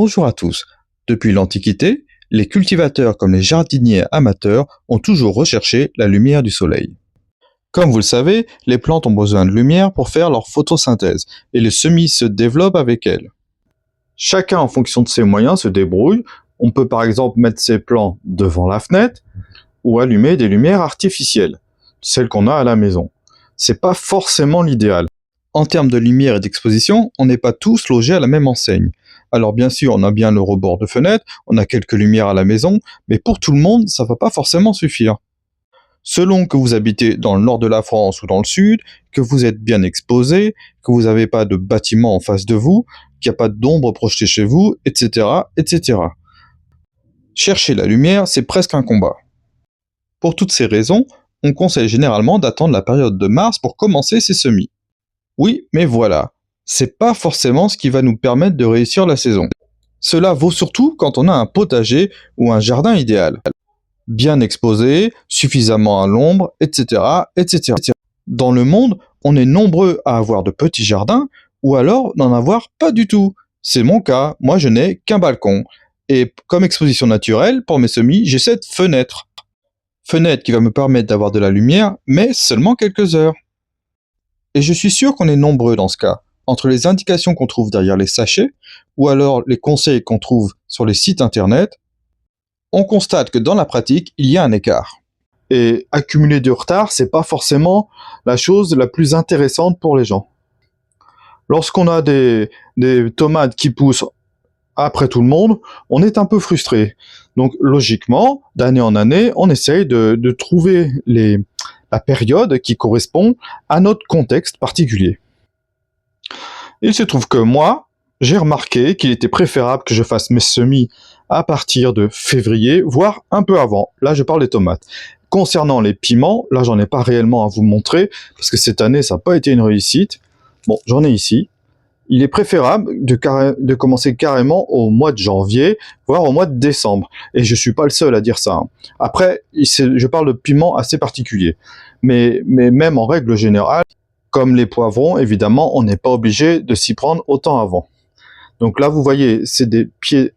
Bonjour à tous. Depuis l'Antiquité, les cultivateurs comme les jardiniers amateurs ont toujours recherché la lumière du soleil. Comme vous le savez, les plantes ont besoin de lumière pour faire leur photosynthèse et les semis se développent avec elle. Chacun en fonction de ses moyens se débrouille. On peut par exemple mettre ses plants devant la fenêtre ou allumer des lumières artificielles, celles qu'on a à la maison. C'est pas forcément l'idéal. En termes de lumière et d'exposition, on n'est pas tous logés à la même enseigne. Alors bien sûr, on a bien le rebord de fenêtre, on a quelques lumières à la maison, mais pour tout le monde, ça va pas forcément suffire. Selon que vous habitez dans le nord de la France ou dans le sud, que vous êtes bien exposé, que vous n'avez pas de bâtiment en face de vous, qu'il n'y a pas d'ombre projetée chez vous, etc., etc. Chercher la lumière, c'est presque un combat. Pour toutes ces raisons, on conseille généralement d'attendre la période de mars pour commencer ses semis. Oui, mais voilà, c'est pas forcément ce qui va nous permettre de réussir la saison. Cela vaut surtout quand on a un potager ou un jardin idéal. Bien exposé, suffisamment à l'ombre, etc., etc. Dans le monde, on est nombreux à avoir de petits jardins ou alors n'en avoir pas du tout. C'est mon cas, moi je n'ai qu'un balcon. Et comme exposition naturelle, pour mes semis, j'ai cette fenêtre. Fenêtre qui va me permettre d'avoir de la lumière, mais seulement quelques heures. Et je suis sûr qu'on est nombreux dans ce cas, entre les indications qu'on trouve derrière les sachets, ou alors les conseils qu'on trouve sur les sites internet, on constate que dans la pratique, il y a un écart. Et accumuler du retard, c'est pas forcément la chose la plus intéressante pour les gens. Lorsqu'on a des tomates qui poussent après tout le monde, on est un peu frustré. Donc logiquement, d'année en année, on essaye de trouver la période qui correspond à notre contexte particulier. Il se trouve que moi, j'ai remarqué qu'il était préférable que je fasse mes semis à partir de février, voire un peu avant. Là, je parle des tomates. Concernant les piments, là, j'en ai pas réellement à vous montrer, parce que cette année, ça n'a pas été une réussite. Bon, j'en ai ici. Il est préférable de commencer carrément au mois de janvier, voire au mois de décembre. Et je suis pas le seul à dire ça. Après, je parle de piments assez particuliers. Mais même en règle générale, comme les poivrons, évidemment, on n'est pas obligé de s'y prendre autant avant. Donc là, vous voyez, c'est des pieds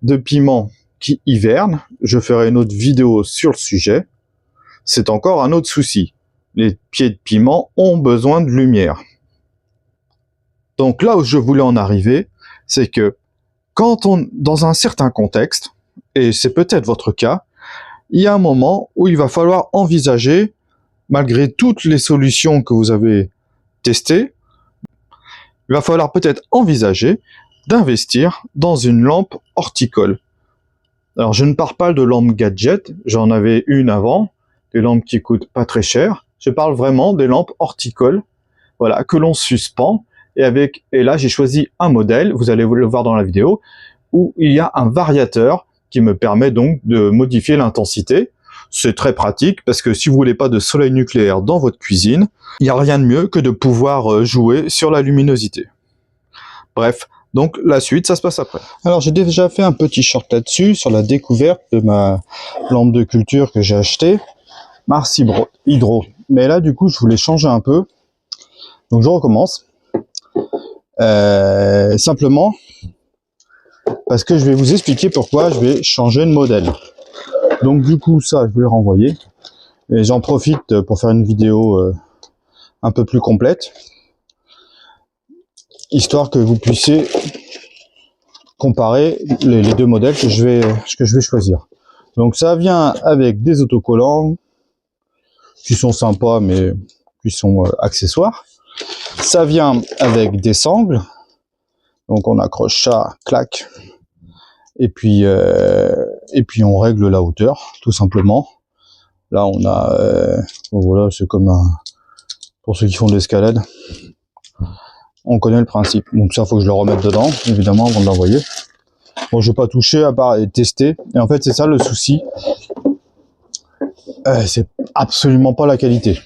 de piment qui hivernent. Je ferai une autre vidéo sur le sujet. C'est encore un autre souci. Les pieds de piment ont besoin de lumière. Donc là où je voulais en arriver, c'est que quand dans un certain contexte, et c'est peut-être votre cas, il y a un moment où il va falloir envisager, malgré toutes les solutions que vous avez testées, il va falloir peut-être envisager d'investir dans une lampe horticole. Alors je ne parle pas de lampe gadget, j'en avais une avant, des lampes qui coûtent pas très cher. Je parle vraiment des lampes horticoles, voilà, que l'on suspend. Et là, j'ai choisi un modèle, vous allez le voir dans la vidéo, où il y a un variateur qui me permet donc de modifier l'intensité. C'est très pratique parce que si vous voulez pas de soleil nucléaire dans votre cuisine, il n'y a rien de mieux que de pouvoir jouer sur la luminosité. Bref, donc la suite, ça se passe après. Alors j'ai déjà fait un petit short là-dessus, sur la découverte de ma lampe de culture que j'ai achetée, Mars Hydro. Mais là, du coup, je voulais changer un peu. Donc je recommence. Simplement parce que je vais vous expliquer pourquoi je vais changer de modèle. Donc du coup ça je vais le renvoyer et j'en profite pour faire une vidéo un peu plus complète, histoire que vous puissiez comparer les deux modèles que je vais choisir. Donc ça vient avec des autocollants qui sont sympas mais qui sont accessoires. Ça vient avec des sangles, donc on accroche ça, clac, et puis on règle la hauteur, tout simplement. Là on a, bon, voilà, c'est comme pour ceux qui font de l'escalade, on connaît le principe. Donc ça, faut que je le remette dedans, évidemment, avant de l'envoyer. Bon, je vais pas toucher à part tester. Et en fait, c'est ça le souci. C'est absolument pas la qualité.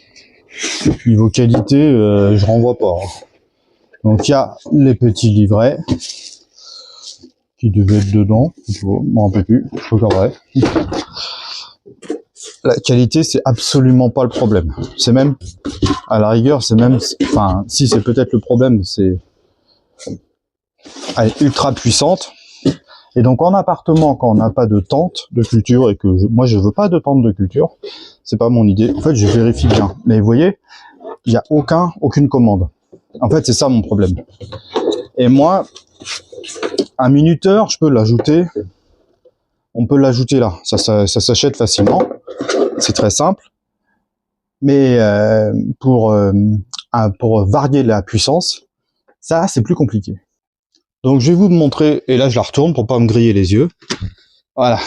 Niveau qualité, je renvoie pas. Donc il y a les petits livrets qui devaient être dedans. Je m'en rappelle plus. Je regarderai. La qualité, c'est absolument pas le problème. C'est même, à la rigueur, c'est même, enfin, si c'est peut-être le problème, c'est elle est ultra puissante. Et donc en appartement, quand on n'a pas de tente de culture et que moi je veux pas de tente de culture, c'est pas mon idée. En fait, je vérifie bien. Mais vous voyez, il n'y a aucune commande. En fait, c'est ça mon problème. Et moi, un minuteur, je peux l'ajouter. On peut l'ajouter là. Ça s'achète facilement. C'est très simple. Mais pour varier la puissance, ça c'est plus compliqué. Donc je vais vous montrer, et là je la retourne pour pas me griller les yeux. Voilà.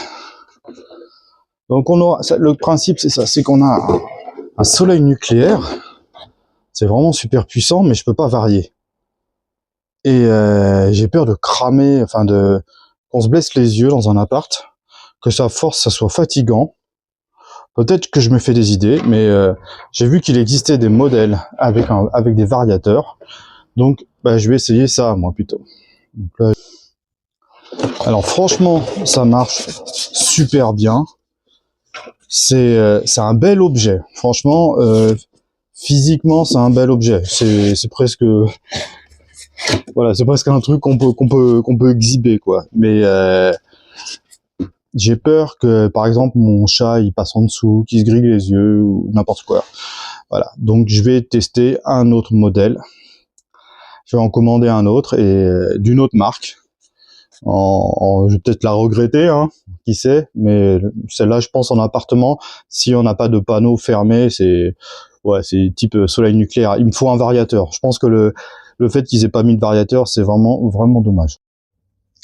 Donc on aura, le principe c'est ça, c'est qu'on a un soleil nucléaire. C'est vraiment super puissant, mais je peux pas varier. Et j'ai peur de cramer, enfin qu'on se blesse les yeux dans un appart, que ça force, ça soit fatigant. Peut-être que je me fais des idées, mais j'ai vu qu'il existait des modèles avec des variateurs. Donc je vais essayer ça moi plutôt. Donc, là, alors franchement, ça marche super bien. C'est un bel objet. Franchement, physiquement, c'est un bel objet. C'est presque, voilà, c'est presque un truc qu'on peut exhiber quoi. Mais j'ai peur que, par exemple, mon chat il passe en dessous, qu'il se grille les yeux ou n'importe quoi. Voilà. Donc je vais tester un autre modèle. Je vais en commander un autre et d'une autre marque. Je vais peut-être la regretter, hein, qui sait, mais celle-là, je pense en appartement, si on n'a pas de panneau fermé, c'est type soleil nucléaire. Il me faut un variateur. Je pense que le fait qu'ils aient pas mis de variateur, c'est vraiment dommage.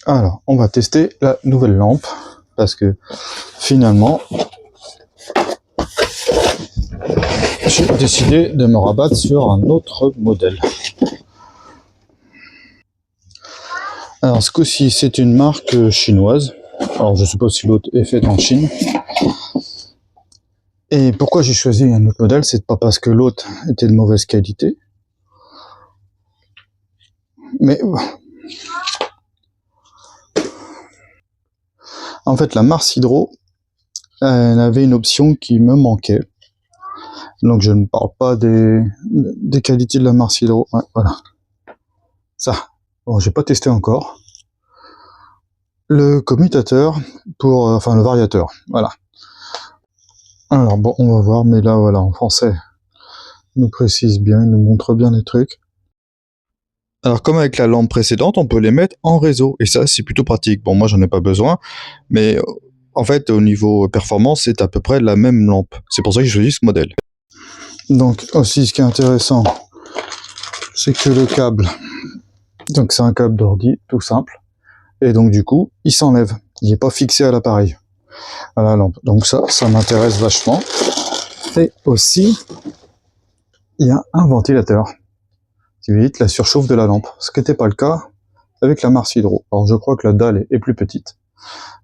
Alors, on va tester la nouvelle lampe parce que finalement, j'ai décidé de me rabattre sur un autre modèle. Alors ce coup-ci, c'est une marque chinoise. Alors je sais pas si l'autre est fait en Chine. Et pourquoi j'ai choisi un autre modèle, c'est pas parce que l'autre était de mauvaise qualité. Mais en fait, la Mars Hydro, elle avait une option qui me manquait. Donc je ne parle pas des qualités de la Mars Hydro. Ouais, voilà. Ça. Bon, j'ai pas testé encore. Le commutateur enfin le variateur. Voilà. Alors bon, on va voir, mais là voilà, en français, il nous précise bien, il nous montre bien les trucs. Alors comme avec la lampe précédente, on peut les mettre en réseau, et ça c'est plutôt pratique. Bon, moi j'en ai pas besoin, mais en fait au niveau performance, c'est à peu près la même lampe. C'est pour ça que j'ai choisi ce modèle. Donc aussi ce qui est intéressant, c'est que le câble, donc c'est un câble d'ordi tout simple, et donc du coup il s'enlève, il n'est pas fixé à l'appareil, à la lampe. Donc ça m'intéresse vachement. Et aussi, il y a un ventilateur qui évite la surchauffe de la lampe, ce qui n'était pas le cas avec la Mars Hydro. Alors je crois que la dalle est plus petite.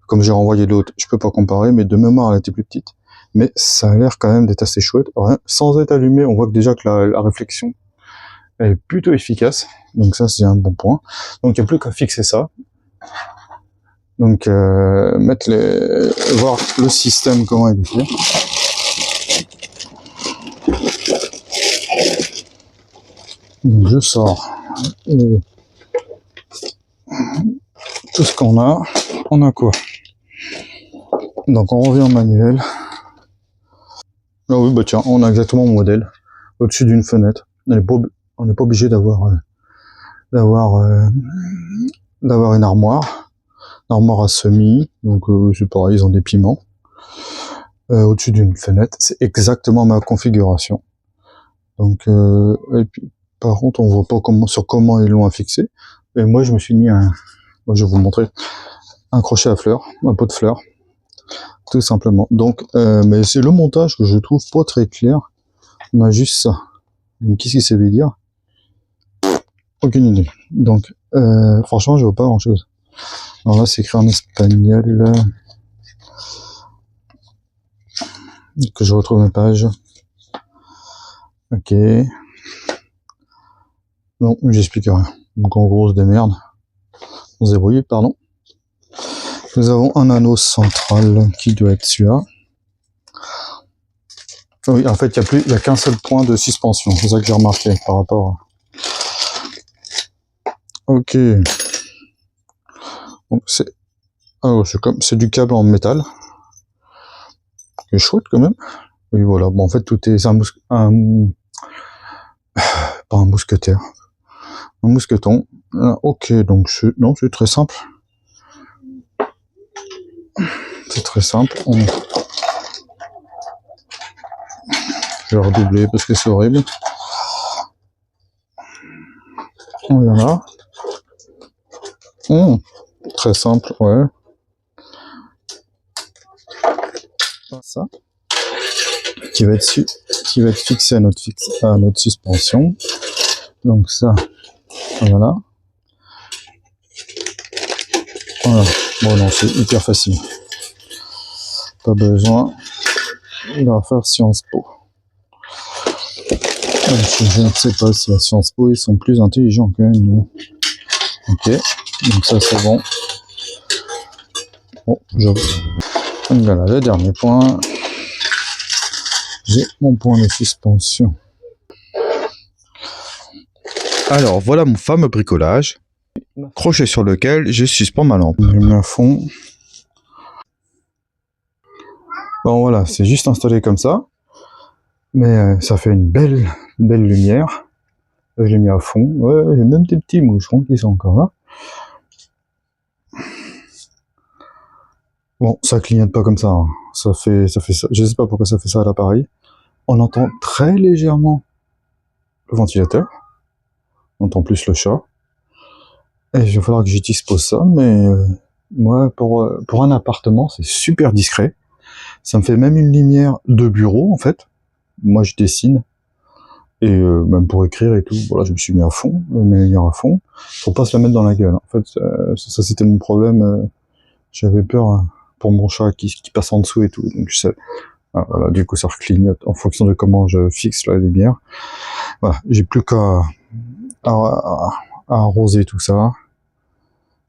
Comme j'ai renvoyé l'autre, je peux pas comparer, mais de mémoire elle était plus petite. Mais ça a l'air quand même d'être assez chouette. Alors, sans être allumé, on voit que déjà que la réflexion elle est plutôt efficace. Donc ça c'est un bon point. Donc il n'y a plus qu'à fixer ça. Donc voir le système comment il est fait. Donc je sors tout ce qu'on a. On a quoi? Donc on revient au manuel. Ah oui, bah tiens, on a exactement mon modèle au-dessus d'une fenêtre. On n'est pas obligé d'avoir une armoire à semis. Donc c'est pareil, ils ont des piments au-dessus d'une fenêtre. C'est exactement ma configuration. Donc et puis par contre, on voit pas comment ils l'ont affixé. Et moi, je me suis mis je vais vous montrer un crochet à fleurs, un pot de fleurs. Tout simplement. Donc, mais c'est le montage que je trouve pas très clair. On a juste ça. Donc, qu'est-ce que ça veut dire? Aucune idée. Donc, franchement, je vois pas grand chose. Alors là, c'est écrit en espagnol. Que je retrouve mes pages. Ok. Non, j'explique rien. Donc, en gros, on se démerde. On se débrouille, pardon. Nous avons un anneau central qui doit être celui-là. Oui, en fait, il n'y a qu'un seul point de suspension. C'est ça que j'ai remarqué par rapport à... Ok. Donc c'est du câble en métal. C'est chouette quand même. Et voilà, bon en fait tout est pas un mousquetaire, un mousqueton. Ok, donc c'est très simple. C'est très simple. Je vais redoubler parce que c'est horrible. Voilà. Très simple, ouais. Ça, qui va être fixé à notre suspension. Donc ça, voilà. Voilà. Bon non, c'est hyper facile. Pas besoin de faire Sciences Po. Je ne sais pas si à Sciences Po ils sont plus intelligents que nous. Ok, donc ça c'est bon. Bon, voilà, le dernier point. J'ai mon point de suspension. Alors voilà mon fameux bricolage, crochet sur lequel je suspends ma lampe. Je mets à fond. Bon voilà, c'est juste installé comme ça, mais ça fait une belle lumière. Je l'ai mis à fond. Ouais, j'ai même des petits moucherons qui sont encore là. Bon, ça clignote pas comme ça. Hein. Ça fait ça. Je sais pas pourquoi ça fait ça à l'appareil. On entend très légèrement le ventilateur. On entend plus le chat. Et il va falloir que j'y dispose ça, mais moi, pour un appartement, c'est super discret. Ça me fait même une lumière de bureau, en fait. Moi, je dessine. Et même pour écrire et tout, voilà, je me suis mis à fond, mes lumières à fond. Faut pas se la mettre dans la gueule. En fait, ça c'était mon problème. J'avais peur pour mon chat qui passe en dessous et tout. Donc voilà, du coup, ça reclignote en fonction de comment je fixe la lumière. Voilà, j'ai plus qu'à arroser tout ça,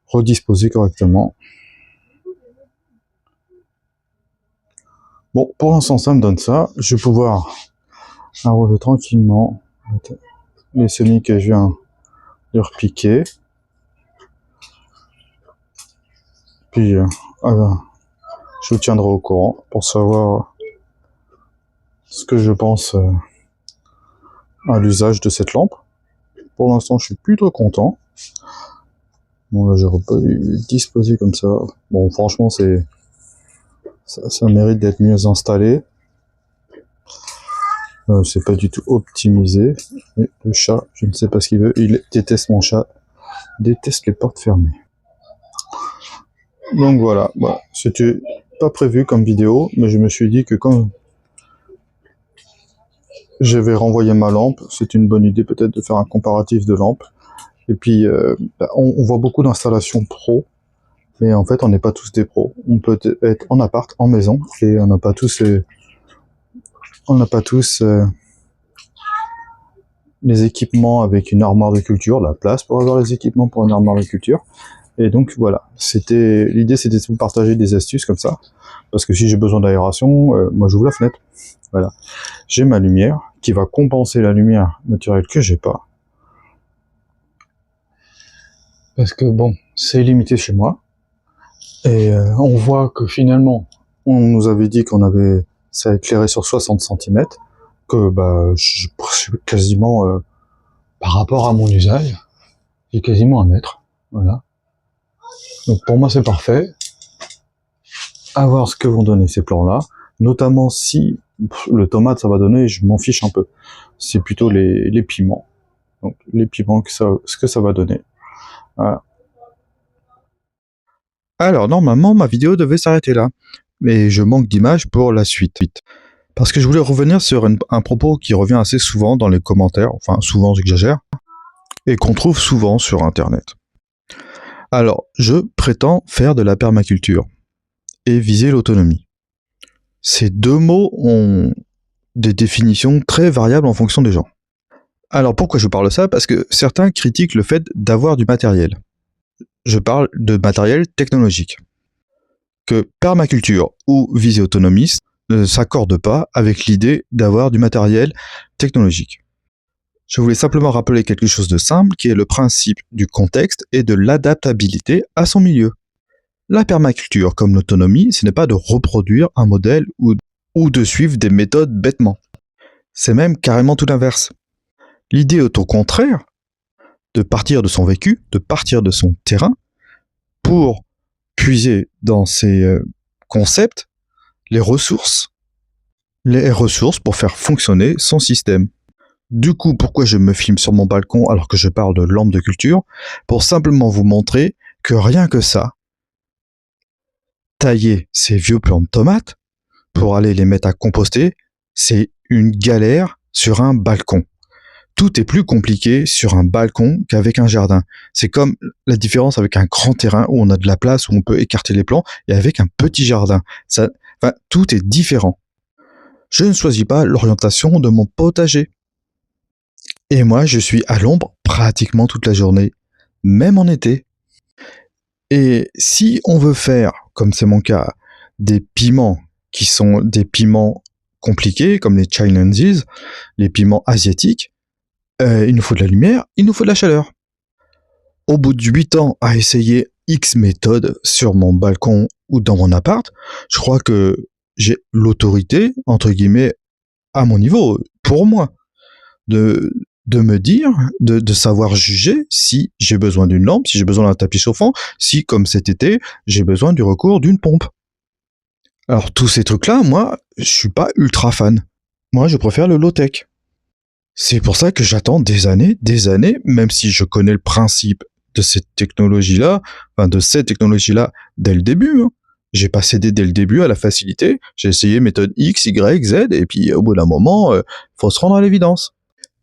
redisposer correctement. Bon, pour l'instant, ça me donne ça. Je vais pouvoir arroser tranquillement les semis que je viens de repiquer. Puis, je vous tiendrai au courant pour savoir ce que je pense à l'usage de cette lampe. Pour l'instant, je suis plutôt content. Bon, là, j'aurais pas dû disposer comme ça. Bon, franchement, ça mérite d'être mieux installé. C'est pas du tout optimisé. Et le chat, je ne sais pas ce qu'il veut. Il déteste mon chat. Déteste les portes fermées. Donc voilà, c'était pas prévu comme vidéo, mais je me suis dit que quand je vais renvoyer ma lampe, c'est une bonne idée peut-être de faire un comparatif de lampes. Et puis, on voit beaucoup d'installations pro, mais en fait, on n'est pas tous des pros. On peut être en appart, en maison, et on n'a pas tous les équipements avec une armoire de culture, la place pour avoir les équipements pour une armoire de culture. Et donc voilà, l'idée c'était de vous partager des astuces comme ça, parce que si j'ai besoin d'aération, moi j'ouvre la fenêtre. Voilà, j'ai ma lumière qui va compenser la lumière naturelle que j'ai pas, parce que bon, c'est limité chez moi. Et on voit que finalement, on nous avait dit ça éclairait sur 60 cm, que je quasiment par rapport à mon usage, j'ai quasiment 1 mètre. Voilà. Donc pour moi c'est parfait. À voir ce que vont donner ces plans-là, notamment si le tomate ça va donner, je m'en fiche un peu. C'est plutôt les piments. Donc les piments, ce que ça va donner. Voilà. Alors normalement ma vidéo devait s'arrêter là, mais je manque d'images pour la suite. Parce que je voulais revenir sur un propos qui revient assez souvent dans les commentaires, enfin souvent j'exagère, et qu'on trouve souvent sur internet. Alors, je prétends faire de la permaculture et viser l'autonomie. Ces deux mots ont des définitions très variables en fonction des gens. Alors pourquoi je parle de ça? Parce que certains critiquent le fait d'avoir du matériel. Je parle de matériel technologique. Que permaculture ou visée autonomiste ne s'accorde pas avec l'idée d'avoir du matériel technologique. Je voulais simplement rappeler quelque chose de simple qui est le principe du contexte et de l'adaptabilité à son milieu. La permaculture, comme l'autonomie, ce n'est pas de reproduire un modèle ou de suivre des méthodes bêtement. C'est même carrément tout l'inverse. L'idée est au contraire de partir de son vécu, de partir de son terrain, pour puiser dans ces concepts les ressources pour faire fonctionner son système. Du coup, pourquoi je me filme sur mon balcon alors que je parle de lampe de culture? Pour simplement vous montrer que rien que ça, tailler ces vieux plants de tomates pour aller les mettre à composter, c'est une galère sur un balcon. Tout est plus compliqué sur un balcon qu'avec un jardin. C'est comme la différence avec un grand terrain où on a de la place, où on peut écarter les plants, et avec un petit jardin. Tout est différent. Je ne choisis pas l'orientation de mon potager. Et moi, je suis à l'ombre pratiquement toute la journée, même en été. Et si on veut faire, comme c'est mon cas, des piments qui sont des piments compliqués, comme les Chinese, les piments asiatiques, il nous faut de la lumière, il nous faut de la chaleur. Au bout de 8 ans à essayer X méthodes sur mon balcon ou dans mon appart, je crois que j'ai l'autorité, entre guillemets, à mon niveau, pour moi, de me dire, de savoir juger si j'ai besoin d'une lampe, si j'ai besoin d'un tapis chauffant, si, comme cet été, j'ai besoin du recours d'une pompe. Alors, tous ces trucs-là, moi, je suis pas ultra fan. Moi, je préfère le low-tech. C'est pour ça que j'attends des années, même si je connais le principe de cette technologie-là, dès le début. J'ai pas cédé dès le début à la facilité, j'ai essayé méthode X, Y, Z, et puis au bout d'un moment, faut se rendre à l'évidence.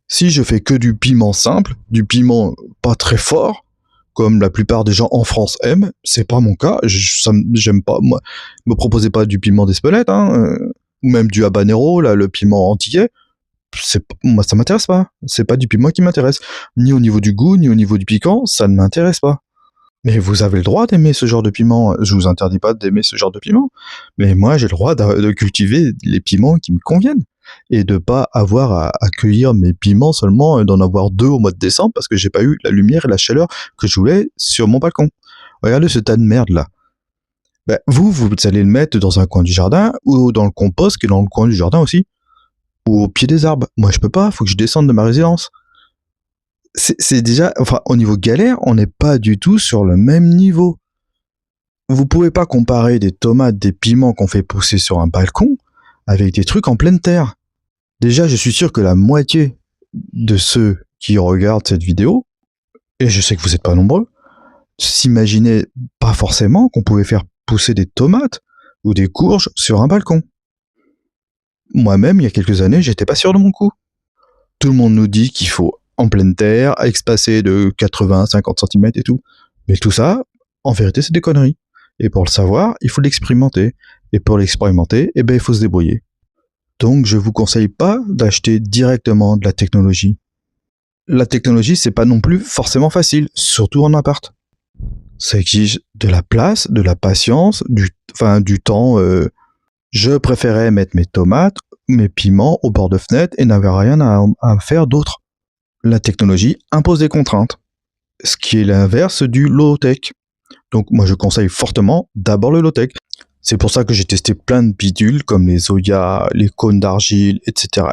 Si je fais que du piment simple, du piment pas très fort, comme la plupart des gens en France aiment, c'est pas mon cas, j'aime pas, moi, me proposez pas du piment d'Espelette, ou même du habanero, là, le piment antillais, moi ça m'intéresse pas, c'est pas du piment qui m'intéresse, ni au niveau du goût, ni au niveau du piquant, ça ne m'intéresse pas. Mais vous avez le droit d'aimer ce genre de piment, je vous interdis pas d'aimer ce genre de piment, mais moi j'ai le droit de cultiver les piments qui me conviennent, et de pas avoir à cueillir mes piments seulement, d'en avoir 2 au mois de décembre parce que j'ai pas eu la lumière et la chaleur que je voulais sur mon balcon. Regardez ce tas de merde là. Ben, vous allez le mettre dans un coin du jardin, ou dans le compost qui est dans le coin du jardin aussi, ou au pied des arbres. Moi je peux pas, faut que je descende de ma résidence. C'est déjà, enfin, au niveau galère, on n'est pas du tout sur le même niveau. Vous pouvez pas comparer des tomates, des piments qu'on fait pousser sur un balcon avec des trucs en pleine terre. Déjà, je suis sûr que la moitié de ceux qui regardent cette vidéo, et je sais que vous n'êtes pas nombreux, s'imaginaient pas forcément qu'on pouvait faire pousser des tomates ou des courges sur un balcon. Moi-même, il y a quelques années, j'étais pas sûr de mon coup. Tout le monde nous dit qu'il faut en pleine terre, espacé de 80-50 cm et tout. Mais tout ça, en vérité, c'est des conneries. Et pour le savoir, il faut l'expérimenter. Et pour l'expérimenter, il faut se débrouiller. Donc, je vous conseille pas d'acheter directement de la technologie. La technologie, c'est pas non plus forcément facile, surtout en appart. Ça exige de la place, de la patience, du temps. Je préférais mettre mes tomates, mes piments au bord de fenêtre et n'avais rien à faire d'autre. La technologie impose des contraintes, ce qui est l'inverse du low-tech. Donc moi je conseille fortement d'abord le low-tech. C'est pour ça que j'ai testé plein de bidules comme les Zoya, les cônes d'argile, etc.,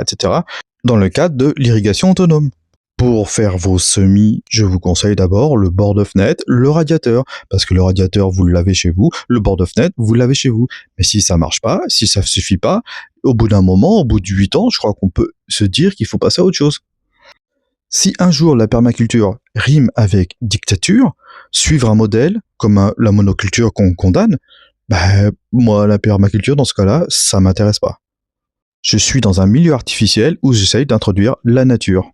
dans le cadre de l'irrigation autonome. Pour faire vos semis, je vous conseille d'abord le bord de fenêtre, le radiateur, parce que le radiateur vous l'avez chez vous, le bord de fenêtre vous l'avez chez vous. Mais si ça marche pas, si ça suffit pas, au bout d'un moment, au bout de 8 ans, je crois qu'on peut se dire qu'il faut passer à autre chose. Si un jour la permaculture rime avec dictature, suivre un modèle, comme la monoculture qu'on condamne, moi, la permaculture, dans ce cas-là, ça m'intéresse pas. Je suis dans un milieu artificiel où j'essaye d'introduire la nature.